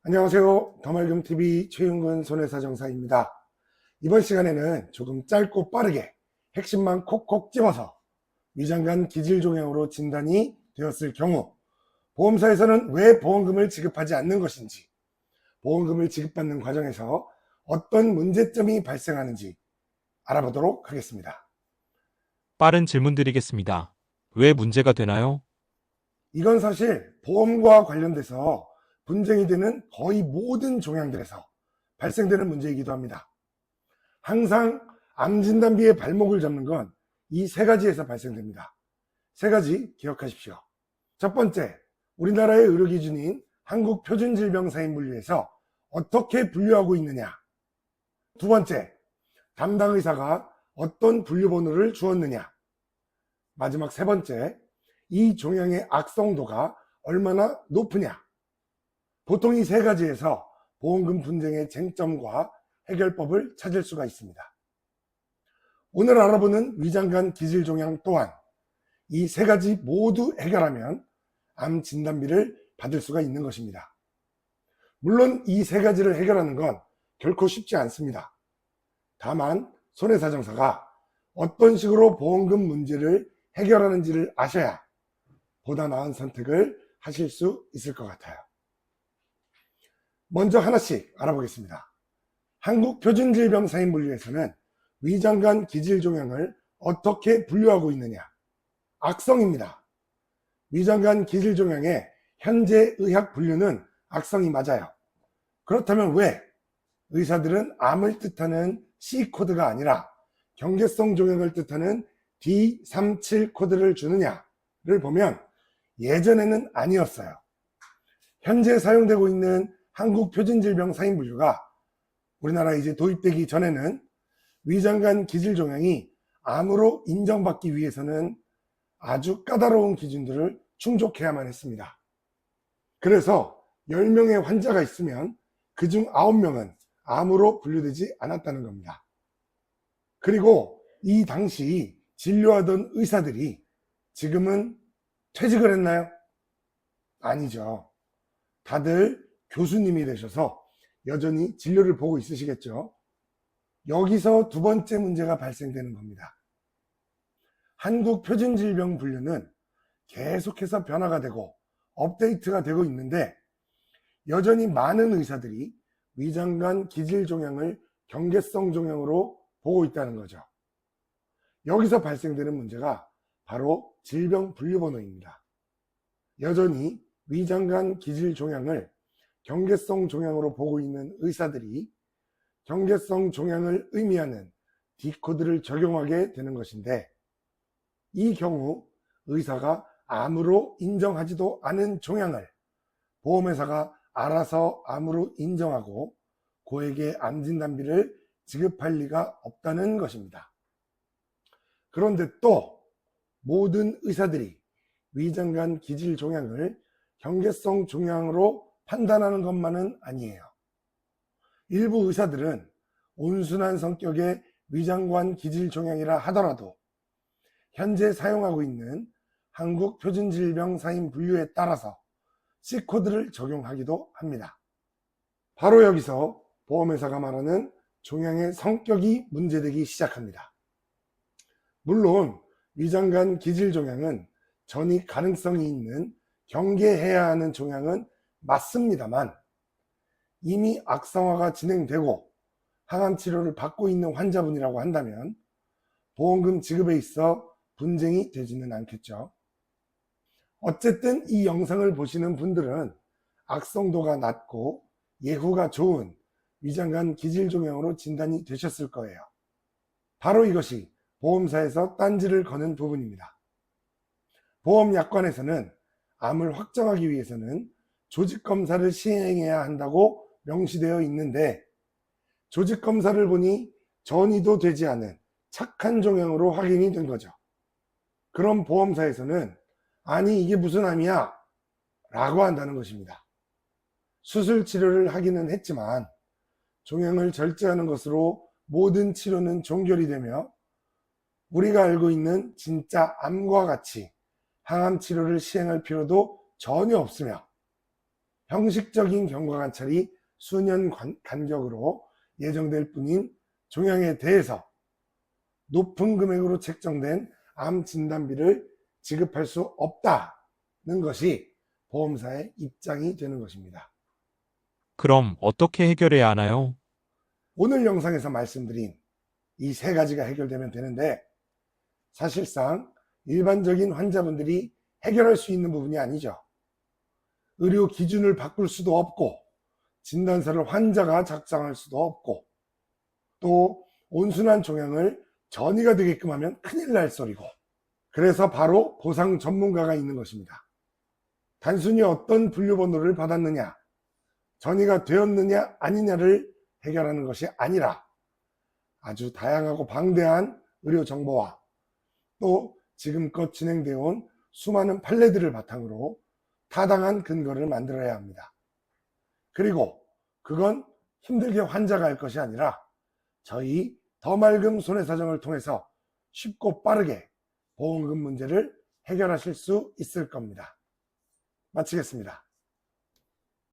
안녕하세요. 더말금TV 최윤근 손해사정사입니다. 이번 시간에는 조금 짧고 빠르게 핵심만 콕콕 집어서 위장관 기질종양으로 진단이 되었을 경우 보험사에서는 왜 보험금을 지급하지 않는 것인지, 보험금을 지급받는 과정에서 어떤 문제점이 발생하는지 알아보도록 하겠습니다. 빠른 질문 드리겠습니다. 왜 문제가 되나요? 이건 사실 보험과 관련돼서 분쟁이 되는 거의 모든 종양들에서 발생되는 문제이기도 합니다. 항상 암 진단비의 발목을 잡는 건 이 세 가지에서 발생됩니다. 세 가지 기억하십시오. 첫 번째, 우리나라의 의료기준인 한국표준질병사인분류에서 어떻게 분류하고 있느냐. 두 번째, 담당 의사가 어떤 분류번호를 주었느냐. 마지막 세 번째, 이 종양의 악성도가 얼마나 높으냐. 보통 이 세 가지에서 보험금 분쟁의 쟁점과 해결법을 찾을 수가 있습니다. 오늘 알아보는 위장관 기질종양 또한 이 세 가지 모두 해결하면 암 진단비를 받을 수가 있는 것입니다. 물론 이 세 가지를 해결하는 건 결코 쉽지 않습니다. 다만 손해사정사가 어떤 식으로 보험금 문제를 해결하는지를 아셔야 보다 나은 선택을 하실 수 있을 것 같아요. 먼저 하나씩 알아보겠습니다. 한국표준질병사인분류에서는 위장관 기질종양을 어떻게 분류하고 있느냐. 악성입니다. 위장관 기질종양의 현재 의학 분류는 악성이 맞아요. 그렇다면 왜 의사들은 암을 뜻하는 C코드가 아니라 경계성 종양을 뜻하는 D37 코드를 주느냐를 보면 예전에는 아니었어요. 현재 사용되고 있는 한국표준질병사인분류가 우리나라에 이제 도입되기 전에는 위장관 기질종양이 암으로 인정받기 위해서는 아주 까다로운 기준들을 충족해야만 했습니다. 그래서 10명의 환자가 있으면 그중 9명은 암으로 분류되지 않았다는 겁니다. 그리고 이 당시 진료하던 의사들이 지금은 퇴직을 했나요? 아니죠. 다들 교수님이 되셔서 여전히 진료를 보고 있으시겠죠. 여기서 두 번째 문제가 발생되는 겁니다. 한국표준질병분류는 계속해서 변화가 되고 업데이트가 되고 있는데 여전히 많은 의사들이 위장관 기질종양을 경계성 종양으로 보고 있다는 거죠. 여기서 발생되는 문제가 바로 질병분류번호입니다. 여전히 위장관 기질종양을 경계성 종양으로 보고 있는 의사들이 경계성 종양을 의미하는 D코드를 적용하게 되는 것인데, 이 경우 의사가 암으로 인정하지도 않은 종양을 보험회사가 알아서 암으로 인정하고 고액의 암 진단비를 지급할 리가 없다는 것입니다. 그런데 또 모든 의사들이 위장관 기질 종양을 경계성 종양으로 판단하는 것만은 아니에요. 일부 의사들은 온순한 성격의 위장관 기질 종양이라 하더라도 현재 사용하고 있는 한국표준질병사인분류에 따라서 C코드를 적용하기도 합니다. 바로 여기서 보험회사가 말하는 종양의 성격이 문제되기 시작합니다. 물론 위장관 기질종양은 전이 가능성이 있는 경계해야 하는 종양은 맞습니다만, 이미 악성화가 진행되고 항암 치료를 받고 있는 환자분이라고 한다면 보험금 지급에 있어 분쟁이 되지는 않겠죠. 어쨌든 이 영상을 보시는 분들은 악성도가 낮고 예후가 좋은 위장관 기질종양으로 진단이 되셨을 거예요. 바로 이것이 보험사에서 딴지를 거는 부분입니다. 보험약관에서는 암을 확정하기 위해서는 조직검사를 시행해야 한다고 명시되어 있는데, 조직검사를 보니 전이도 되지 않은 착한 종양으로 확인이 된 거죠. 그럼 보험사에서는 아니 이게 무슨 암이야? 라고 한다는 것입니다. 수술 치료를 하기는 했지만 종양을 절제하는 것으로 모든 치료는 종결이 되며 우리가 알고 있는 진짜 암과 같이 항암 치료를 시행할 필요도 전혀 없으며 형식적인 경과관찰이 수년 간격으로 예정될 뿐인 종양에 대해서 높은 금액으로 책정된 암 진단비를 지급할 수 없다는 것이 보험사의 입장이 되는 것입니다. 그럼 어떻게 해결해야 하나요? 오늘 영상에서 말씀드린 이 세 가지가 해결되면 되는데, 사실상 일반적인 환자분들이 해결할 수 있는 부분이 아니죠. 의료 기준을 바꿀 수도 없고, 진단서를 환자가 작성할 수도 없고, 또 온순한 종양을 전이가 되게끔 하면 큰일 날 소리고, 그래서 바로 보상 전문가가 있는 것입니다. 단순히 어떤 분류번호를 받았느냐, 전이가 되었느냐 아니냐를 해결하는 것이 아니라 아주 다양하고 방대한 의료 정보와 또 지금껏 진행되어 온 수많은 판례들을 바탕으로 타당한 근거를 만들어야 합니다. 그리고 그건 힘들게 환자가 할 것이 아니라 저희 더 맑음 손해사정을 통해서 쉽고 빠르게 보험금 문제를 해결하실 수 있을 겁니다. 마치겠습니다.